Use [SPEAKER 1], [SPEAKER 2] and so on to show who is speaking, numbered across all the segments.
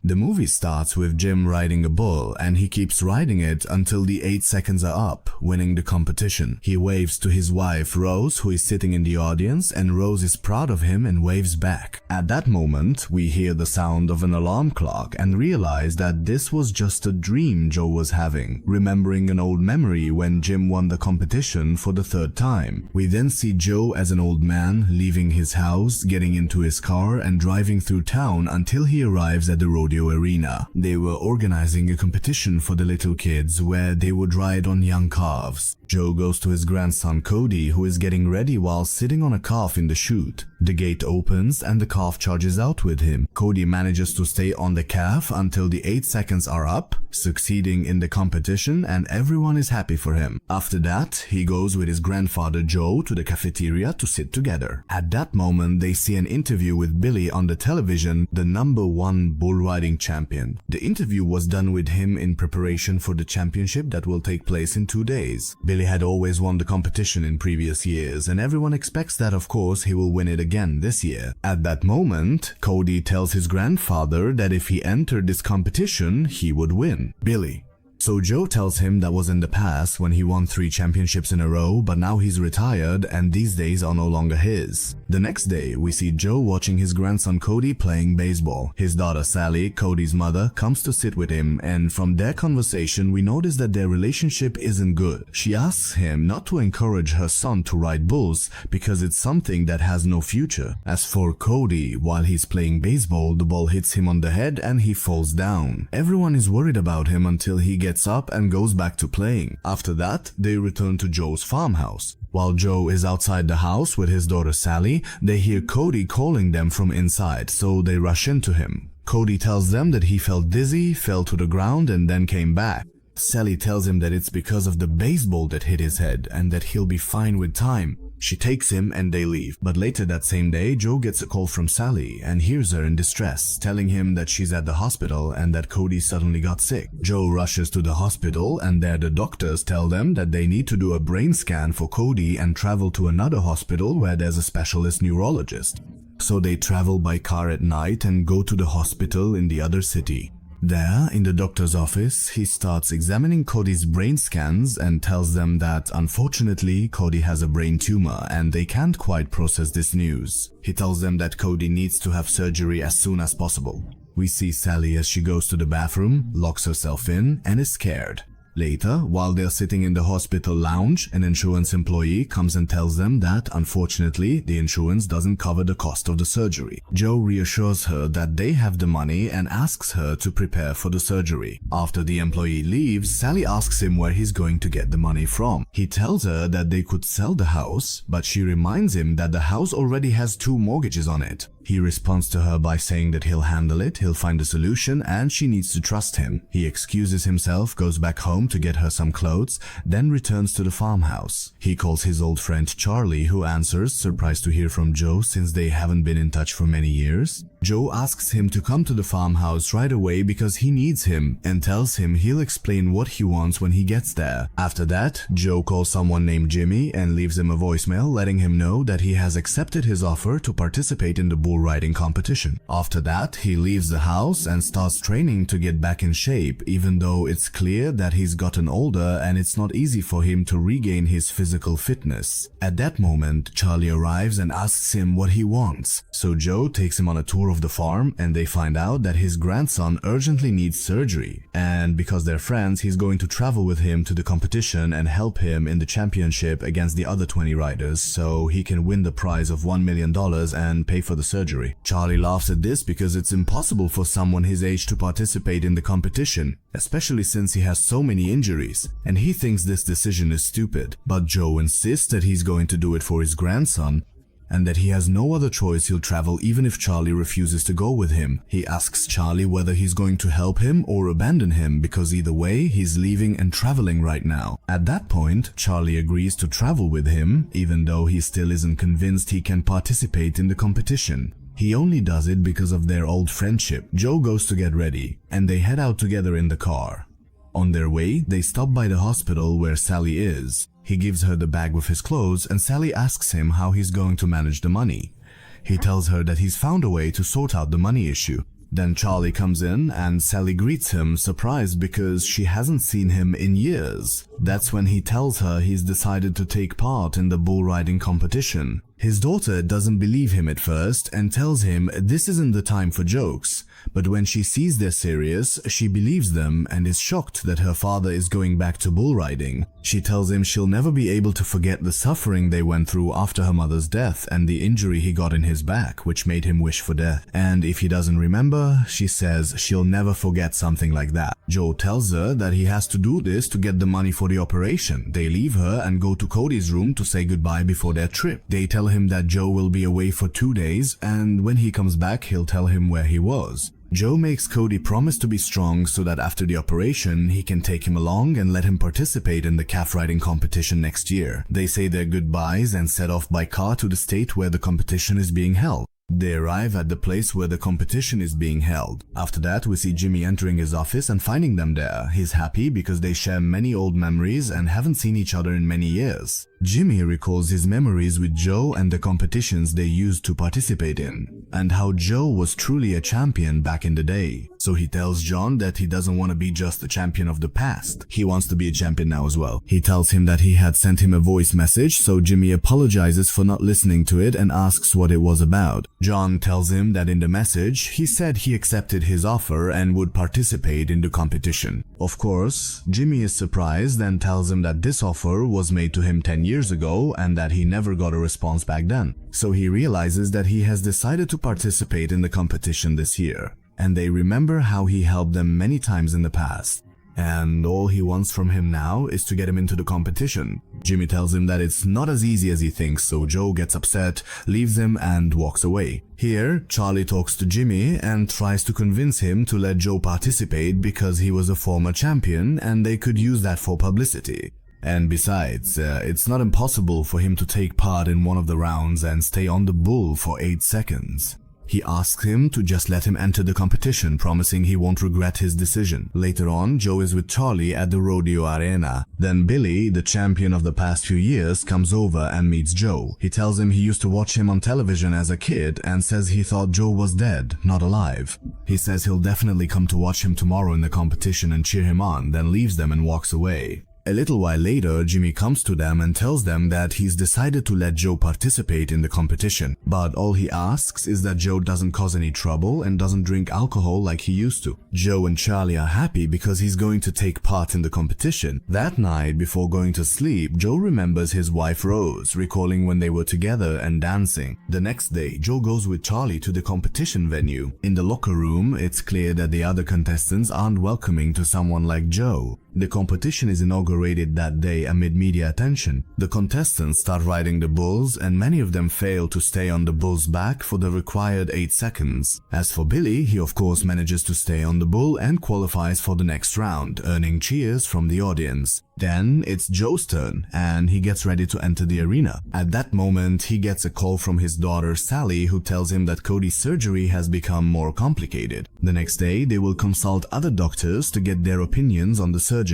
[SPEAKER 1] The movie starts with Jim riding a bull, and he keeps riding it until the 8 seconds are up, winning the competition. He waves to his wife Rose, who is sitting in the audience, and Rose is proud of him and waves back. At that moment, we hear the sound of an alarm clock and realize that this was just a dream Joe was having, remembering an old memory when Jim won the competition for the 3rd time. We then see Joe as an old man leaving his house, getting into his car and driving through town until he arrives at the rodeo arena. They were organizing a competition for the little kids where they would ride on young calves. Joe goes to his grandson Cody, who is getting ready while sitting on a calf in the chute. The gate opens and the calf charges out with him. Cody manages to stay on the calf until the 8 seconds are up, succeeding in the competition, and everyone is happy for him. After that, he goes with his grandfather Joe to the cafeteria to sit together. At that moment, they see an interview with Billy on the television, the #1 bull riding champion. The interview was done with him in preparation for the championship that will take place in 2 days. Billy had always won the competition in previous years, and everyone expects that of course he will win it again this year. At that moment, Cody tells his grandfather that if he entered this competition, he would win. Billy. So Joe tells him that was in the past when he won 3 championships in a row, but now he's retired and these days are no longer his. The next day, we see Joe watching his grandson Cody playing baseball. His daughter Sally, Cody's mother, comes to sit with him, and from their conversation we notice that their relationship isn't good. She asks him not to encourage her son to ride bulls because it's something that has no future. As for Cody, while he's playing baseball, the ball hits him on the head and he falls down. Everyone is worried about him until he gets up and goes back to playing. After that, they return to Joe's farmhouse. While Joe is outside the house with his daughter Sally, they hear Cody calling them from inside, so they rush into him. Cody tells them that he felt dizzy, fell to the ground, and then came back. Sally tells him that it's because of the baseball that hit his head and that he'll be fine with time. She takes him and they leave. But later that same day, Joe gets a call from Sally and hears her in distress, telling him that she's at the hospital and that Cody suddenly got sick. Joe rushes to the hospital, and there the doctors tell them that they need to do a brain scan for Cody and travel to another hospital where there's a specialist neurologist. So they travel by car at night and go to the hospital in the other city. There, in the doctor's office, he starts examining Cody's brain scans and tells them that unfortunately Cody has a brain tumor and they can't quite process this news. He tells them that Cody needs to have surgery as soon as possible. We see Sally as she goes to the bathroom, locks herself in, and is scared. Later, while they're sitting in the hospital lounge, an insurance employee comes and tells them that, unfortunately, the insurance doesn't cover the cost of the surgery. Joe reassures her that they have the money and asks her to prepare for the surgery. After the employee leaves, Sally asks him where he's going to get the money from. He tells her that they could sell the house, but she reminds him that the house already has 2 mortgages on it. He responds to her by saying that he'll handle it, he'll find a solution, and she needs to trust him. He excuses himself, goes back home to get her some clothes, then returns to the farmhouse. He calls his old friend Charlie, who answers, surprised to hear from Joe since they haven't been in touch for many years. Joe asks him to come to the farmhouse right away because he needs him, and tells him he'll explain what he wants when he gets there. After that, Joe calls someone named Jimmy and leaves him a voicemail letting him know that he has accepted his offer to participate in the bull riding competition. After that, he leaves the house and starts training to get back in shape, even though it's clear that he's gotten older and it's not easy for him to regain his physical fitness. At that moment, Charlie arrives and asks him what he wants. So Joe takes him on a tour of the farm, and they find out that his grandson urgently needs surgery, and because they're friends, he's going to travel with him to the competition and help him in the championship against the other 20 riders so he can win the prize of $1 million and pay for the surgery. Charlie laughs at this because it's impossible for someone his age to participate in the competition, especially since he has so many injuries, and he thinks this decision is stupid. But Joe insists that he's going to do it for his grandson, and that he has no other choice. He'll travel even if Charlie refuses to go with him. He asks Charlie whether he's going to help him or abandon him, because either way, he's leaving and traveling right now. At that point, Charlie agrees to travel with him, even though he still isn't convinced he can participate in the competition. He only does it because of their old friendship. Joe goes to get ready, and they head out together in the car. On their way, they stop by the hospital where Sally is. He gives her the bag with his clothes, and Sally asks him how he's going to manage the money. He tells her that he's found a way to sort out the money issue. Then Charlie comes in and Sally greets him, surprised because she hasn't seen him in years. That's when he tells her he's decided to take part in the bull riding competition. His daughter doesn't believe him at first and tells him this isn't the time for jokes. But when she sees they're serious, she believes them and is shocked that her father is going back to bull riding. She tells him she'll never be able to forget the suffering they went through after her mother's death and the injury he got in his back, which made him wish for death. And if he doesn't remember, she says she'll never forget something like that. Joe tells her that he has to do this to get the money for the operation. They leave her and go to Cody's room to say goodbye before their trip. They tell him that Joe will be away for 2 days, and when he comes back, he'll tell him where he was. Joe makes Cody promise to be strong so that after the operation, he can take him along and let him participate in the calf riding competition next year. They say their goodbyes and set off by car to the state where the competition is being held. They arrive at the place where the competition is being held. After that, we see Jimmy entering his office and finding them there. He's happy because they share many old memories and haven't seen each other in many years. Jimmy recalls his memories with Joe and the competitions they used to participate in, and how Joe was truly a champion back in the day. So he tells John that he doesn't want to be just a champion of the past. He wants to be a champion now as well. He tells him that he had sent him a voice message, so Jimmy apologizes for not listening to it and asks what it was about. John tells him that in the message, he said he accepted his offer and would participate in the competition. Of course, Jimmy is surprised and tells him that this offer was made to him 10 years ago and that he never got a response back then. So he realizes that he has decided to participate in the competition this year. And they remember how he helped them many times in the past. And all he wants from him now is to get him into the competition. Jimmy tells him that it's not as easy as he thinks, so Joe gets upset, leaves him and walks away. Here, Charlie talks to Jimmy and tries to convince him to let Joe participate because he was a former champion and they could use that for publicity. And besides, it's not impossible for him to take part in one of the rounds and stay on the bull for 8 seconds. He asks him to just let him enter the competition, promising he won't regret his decision. Later on, Joe is with Charlie at the Rodeo arena. Then Billy, the champion of the past few years, comes over and meets Joe. He tells him he used to watch him on television as a kid and says he thought Joe was dead, not alive. He says he'll definitely come to watch him tomorrow in the competition and cheer him on, then leaves them and walks away. A little while later, Jimmy comes to them and tells them that he's decided to let Joe participate in the competition, but all he asks is that Joe doesn't cause any trouble and doesn't drink alcohol like he used to. Joe and Charlie are happy because he's going to take part in the competition. That night, before going to sleep, Joe remembers his wife Rose, recalling when they were together and dancing. The next day, Joe goes with Charlie to the competition venue. In the locker room, it's clear that the other contestants aren't welcoming to someone like Joe. The competition is inaugurated that day amid media attention. The contestants start riding the bulls and many of them fail to stay on the bull's back for the required 8 seconds. As for Billy, he of course manages to stay on the bull and qualifies for the next round, earning cheers from the audience. Then it's Joe's turn and he gets ready to enter the arena. At that moment, he gets a call from his daughter Sally, who tells him that Cody's surgery has become more complicated. The next day, they will consult other doctors to get their opinions on the surgery.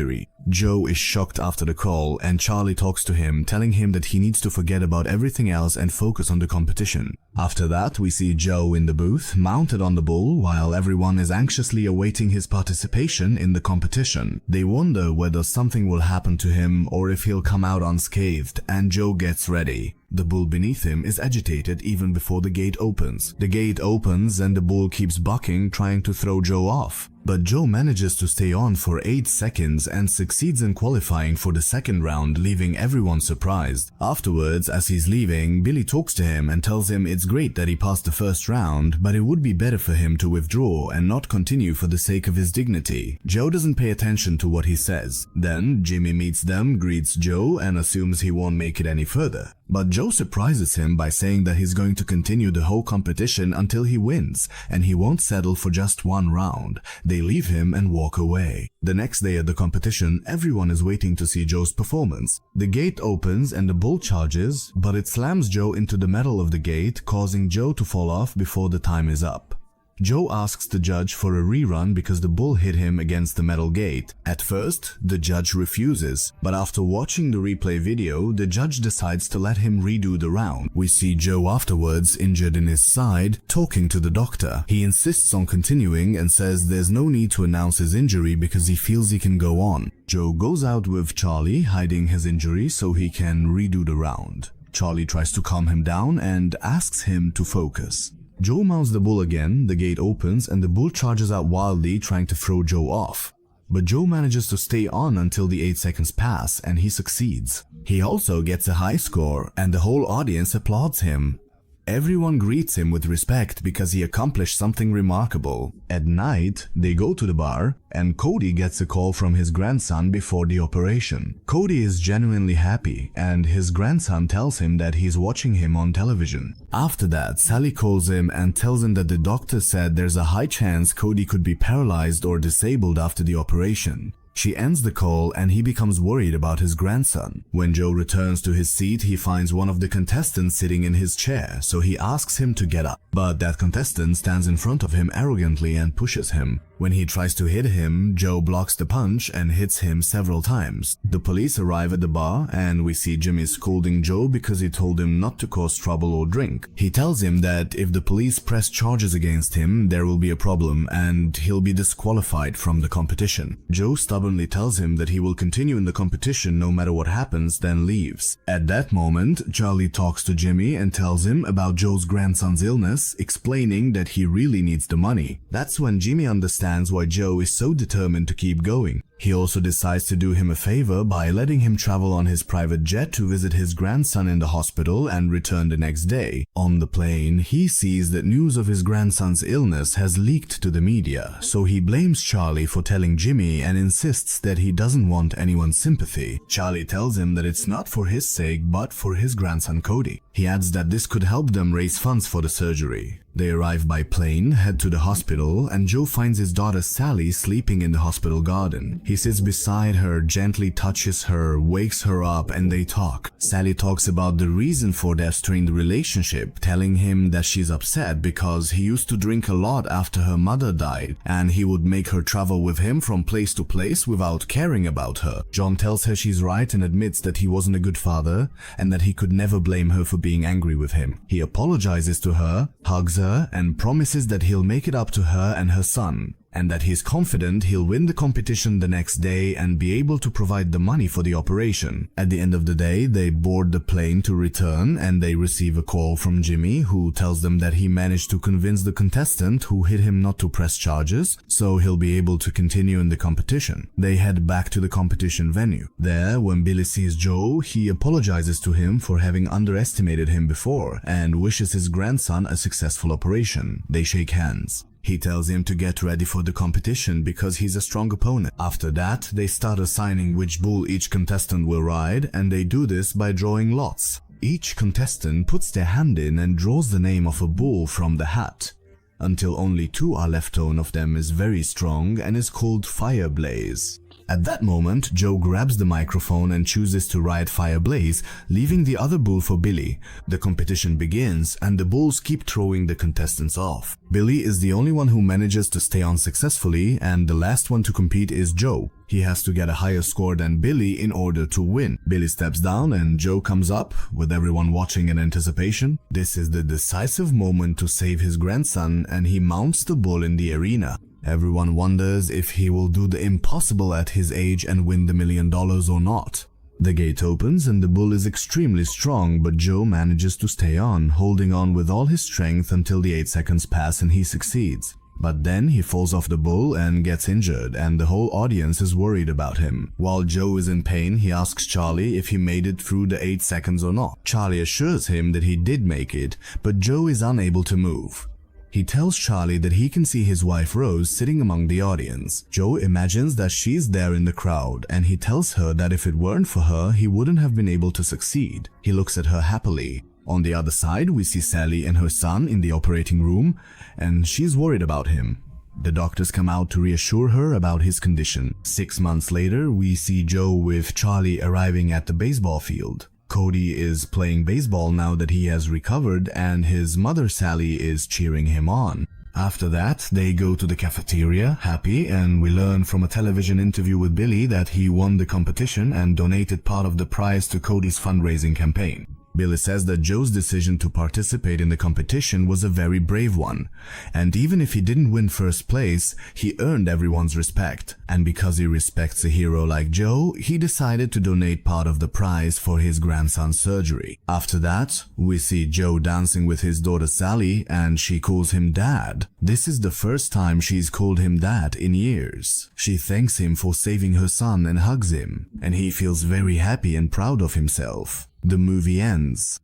[SPEAKER 1] Joe is shocked after the call and Charlie talks to him, telling him that he needs to forget about everything else and focus on the competition. After that, we see Joe in the booth, mounted on the bull, while everyone is anxiously awaiting his participation in the competition. They wonder whether something will happen to him or if he'll come out unscathed, and Joe gets ready. The bull beneath him is agitated even before the gate opens. The gate opens and the bull keeps bucking, trying to throw Joe off. But Joe manages to stay on for 8 seconds and succeeds in qualifying for the second round, leaving everyone surprised. Afterwards, as he's leaving, Billy talks to him and tells him it's great that he passed the first round, but it would be better for him to withdraw and not continue for the sake of his dignity. Joe doesn't pay attention to what he says. Then Jimmy meets them, greets Joe, and assumes he won't make it any further. But Joe surprises him by saying that he's going to continue the whole competition until he wins, and he won't settle for just one round. They leave him and walk away. The next day at the competition, everyone is waiting to see Joe's performance. The gate opens and the bull charges, but it slams Joe into the metal of the gate, causing Joe to fall off before the time is up. Joe asks the judge for a rerun because the bull hit him against the metal gate. At first, the judge refuses, but after watching the replay video, the judge decides to let him redo the round. We see Joe afterwards, injured in his side, talking to the doctor. He insists on continuing and says there's no need to announce his injury because he feels he can go on. Joe goes out with Charlie, hiding his injury so he can redo the round. Charlie tries to calm him down and asks him to focus. Joe mounts the bull again, the gate opens, and the bull charges out wildly, trying to throw Joe off. But Joe manages to stay on until the 8 seconds pass, and he succeeds. He also gets a high score, and the whole audience applauds him. Everyone greets him with respect because he accomplished something remarkable. At night, they go to the bar, and Cody gets a call from his grandson before the operation. Cody is genuinely happy, and his grandson tells him that he's watching him on television. After that, Sally calls him and tells him that the doctor said there's a high chance Cody could be paralyzed or disabled after the operation. She ends the call and he becomes worried about his grandson. When Joe returns to his seat, he finds one of the contestants sitting in his chair, so he asks him to get up. But that contestant stands in front of him arrogantly and pushes him. When he tries to hit him, Joe blocks the punch and hits him several times. The police arrive at the bar and we see Jimmy scolding Joe because he told him not to cause trouble or drink. He tells him that if the police press charges against him, there will be a problem and he'll be disqualified from the competition. Joe stubbornly tells him that he will continue in the competition no matter what happens, then leaves. At that moment, Charlie talks to Jimmy and tells him about Joe's grandson's illness, explaining that he really needs the money. That's when Jimmy understands why Joe is so determined to keep going. He also decides to do him a favor by letting him travel on his private jet to visit his grandson in the hospital and return the next day. On the plane, he sees that news of his grandson's illness has leaked to the media, so he blames Charlie for telling Jimmy and insists that he doesn't want anyone's sympathy. Charlie tells him that it's not for his sake but for his grandson Cody. He adds that this could help them raise funds for the surgery. They arrive by plane, head to the hospital, and Joe finds his daughter Sally sleeping in the hospital garden. He sits beside her, gently touches her, wakes her up, and they talk. Sally talks about the reason for their strained relationship, telling him that she's upset because he used to drink a lot after her mother died, and he would make her travel with him from place to place without caring about her. John tells her she's right and admits that he wasn't a good father, and that he could never blame her for being angry with him. He apologizes to her, hugs her, and promises that he'll make it up to her and her son, and that he's confident he'll win the competition the next day and be able to provide the money for the operation. At the end of the day, they board the plane to return and they receive a call from Jimmy, who tells them that he managed to convince the contestant who hit him not to press charges, so he'll be able to continue in the competition. They head back to the competition venue. There, when Billy sees Joe, he apologizes to him for having underestimated him before and wishes his grandson a successful operation. They shake hands. He tells him to get ready for the competition because he's a strong opponent. After that, they start assigning which bull each contestant will ride, and they do this by drawing lots. Each contestant puts their hand in and draws the name of a bull from the hat, until only two are left. One of them is very strong and is called Fireblaze. At that moment, Joe grabs the microphone and chooses to ride Fireblaze, leaving the other bull for Billy. The competition begins and the bulls keep throwing the contestants off. Billy is the only one who manages to stay on successfully, and the last one to compete is Joe. He has to get a higher score than Billy in order to win. Billy steps down and Joe comes up, with everyone watching in anticipation. This is the decisive moment to save his grandson, and he mounts the bull in the arena. Everyone wonders if he will do the impossible at his age and win the $1 million or not. The gate opens and the bull is extremely strong, but Joe manages to stay on, holding on with all his strength until the 8 seconds pass and he succeeds. But then he falls off the bull and gets injured, and the whole audience is worried about him. While Joe is in pain, he asks Charlie if he made it through the 8 seconds or not. Charlie assures him that he did make it, but Joe is unable to move. He tells Charlie that he can see his wife Rose sitting among the audience. Joe imagines that she's there in the crowd, and he tells her that if it weren't for her, he wouldn't have been able to succeed. He looks at her happily. On the other side, we see Sally and her son in the operating room, and she's worried about him. The doctors come out to reassure her about his condition. 6 months later, we see Joe with Charlie arriving at the baseball field. Cody is playing baseball now that he has recovered, and his mother Sally is cheering him on. After that, they go to the cafeteria, happy, and we learn from a television interview with Billy that he won the competition and donated part of the prize to Cody's fundraising campaign. Billy says that Joe's decision to participate in the competition was a very brave one, and even if he didn't win first place, he earned everyone's respect. And because he respects a hero like Joe, he decided to donate part of the prize for his grandson's surgery. After that, we see Joe dancing with his daughter Sally, and she calls him Dad. This is the first time she's called him that in years. She thanks him for saving her son and hugs him, and he feels very happy and proud of himself. The movie ends.